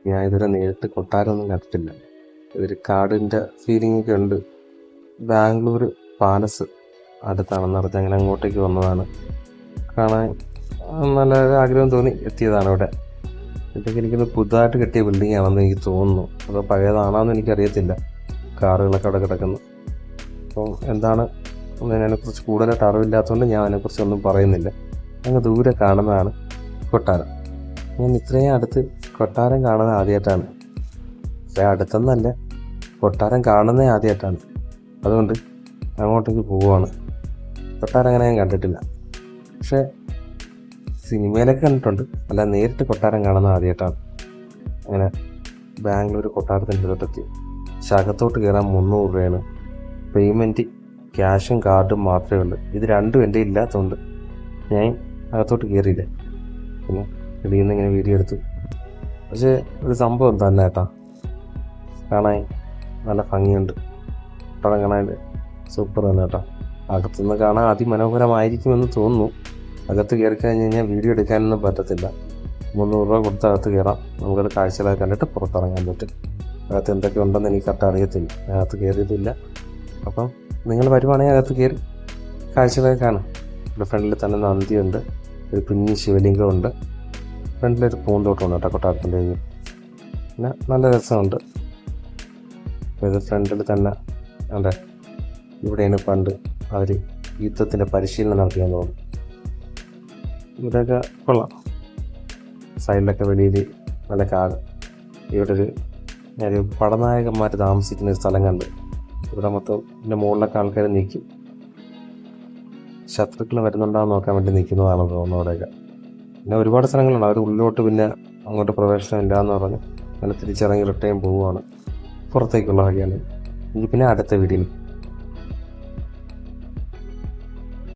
ഞാൻ ഇതുവരെ നേരിട്ട് കൊട്ടാരമൊന്നും കണ്ടിട്ടില്ല. ഇതൊരു കാടിൻ്റെ ഫീലിംഗ് ഒക്കെ ഉണ്ട്. ബാംഗ്ലൂർ പാലസ് അടുത്താണെന്ന് പറഞ്ഞാൽ അങ്ങനെ അങ്ങോട്ടേക്ക് വന്നതാണ്. കാണാൻ നല്ല ആഗ്രഹം തോന്നി എത്തിയതാണ് ഇവിടെ. ഇതൊക്കെ എനിക്കൊന്ന് പുതുതായിട്ട് കെട്ടിയ ബിൽഡിംഗ് ആണെന്ന് എനിക്ക് തോന്നുന്നു. അതോ പഴയതാണെന്ന് എനിക്കറിയത്തില്ല. കാറുകളൊക്കെ അവിടെ കിടക്കുന്നു. അപ്പം എന്താണ് അതിനെക്കുറിച്ച് കൂടുതലായിട്ട് അറിവില്ലാത്തതുകൊണ്ട് ഞാൻ അതിനെക്കുറിച്ച് ഒന്നും പറയുന്നില്ല. അങ്ങ് ദൂരെ കാണുന്നതാണ് കൊട്ടാരം. ഞാൻ ഇത്രയും അടുത്ത് കൊട്ടാരം കാണുന്നത് ആദ്യമായിട്ടാണ്. അടുത്തൊന്നല്ല, കൊട്ടാരം കാണുന്നത് ആദ്യമായിട്ടാണ്. അതുകൊണ്ട് അങ്ങോട്ടേക്ക് പോവുകയാണ്. കൊട്ടാരം അങ്ങനെ ഞാൻ കണ്ടിട്ടില്ല. പക്ഷേ സിനിമയിലൊക്കെ കണ്ടിട്ടുണ്ട്, അല്ല നേരിട്ട് കൊട്ടാരം കാണുന്നത് ആദ്യമായിട്ടാണ്. അങ്ങനെ ബാംഗ്ലൂർ കൊട്ടാരത്തിൻ്റെ അടുത്തെത്തി. അകത്തോട്ട് കയറാൻ 300 രൂപയാണ് പേയ്മെൻറ്റ്. ക്യാഷും കാർഡും മാത്രമേ ഉള്ളൂ. ഇത് രണ്ടും എൻ്റെ ഇല്ലാത്തതുകൊണ്ട് ഞാൻ അകത്തോട്ട് കയറിയില്ല. പിന്നെ ഇതിൽ നിന്ന് ഇങ്ങനെ വീഡിയോ എടുത്തു. പക്ഷേ ഒരു സംഭവം തന്നെ കേട്ടോ, കാണാൻ നല്ല ഭംഗിയുണ്ട്. കൊട്ടാരം കാണാൻ സൂപ്പർ തന്നെ കേട്ടോ. അകത്തുനിന്ന് കാണാൻ അതിമനോഹരമായിരിക്കുമെന്ന് തോന്നുന്നു. അകത്ത് കയറി കഴിഞ്ഞ് കഴിഞ്ഞാൽ വീഡിയോ എടുക്കാനൊന്നും പറ്റത്തില്ല. 300 രൂപ കൊടുത്ത് അകത്ത് കയറാം. നമുക്കത് കാഴ്ചകളൊക്കെ കണ്ടിട്ട് പുറത്തിറങ്ങാൻ പറ്റും. അകത്ത് എന്തൊക്കെ ഉണ്ടെന്ന് എനിക്ക് കറക്റ്റ് അറിയത്തില്ല, അകത്ത് കയറിയതില്ല. അപ്പം നിങ്ങൾ വരുവാണെങ്കിൽ അകത്ത് കയറി കാഴ്ചകളൊക്കെ കാണും. ഇവിടെ ഫ്രണ്ടിൽ തന്നെ നന്ദിയുണ്ട്, ഒരു കുഞ്ഞി ശിവലിംഗമുണ്ട്, ഫ്രണ്ടിലൊരു പൂന്തോട്ടമുണ്ട് കേട്ടോ കൊട്ടാരത്തിൻ്റെ. പിന്നെ നല്ല രസമുണ്ട്. ഇത് ഫ്രണ്ടിൽ തന്നെ അതെ, ഇവിടെയാണ് പണ്ട് അവർ യുദ്ധത്തിൻ്റെ പരിശീലനം നടത്തിയെന്ന് തോന്നുന്നു. ഇവിടെയൊക്കെ കൊള്ളാം. സൈഡിലൊക്കെ വെളിയിൽ നല്ല കാട്. ഇവിടെ ഒരു പടനായകന്മാർ താമസിക്കുന്ന ഒരു സ്ഥലം കണ്ട്. ഇവിടെ മൊത്തം ഇതിൻ്റെ മുകളിലൊക്കെ ആൾക്കാർ നിൽക്കും. ശത്രുക്കൾ വരുന്നുണ്ടാകുന്ന നോക്കാൻ വേണ്ടി നിൽക്കുന്നതാണെന്ന് തോന്നുന്നു അവിടെയൊക്കെ. പിന്നെ ഒരുപാട് സ്ഥലങ്ങളുണ്ട്. അവർ ഉള്ളിലോട്ട് പിന്നെ അങ്ങോട്ട് പ്രവേശനം ഇല്ലയെന്ന് പറഞ്ഞ് അങ്ങനെ തിരിച്ചിറങ്ങി റിട്ടേൺ പോവുകയാണ്. പുറത്തേക്കുള്ള വഴിയാണ്. എങ്കിൽ പിന്നെ അടുത്ത വീഡിയോയിൽ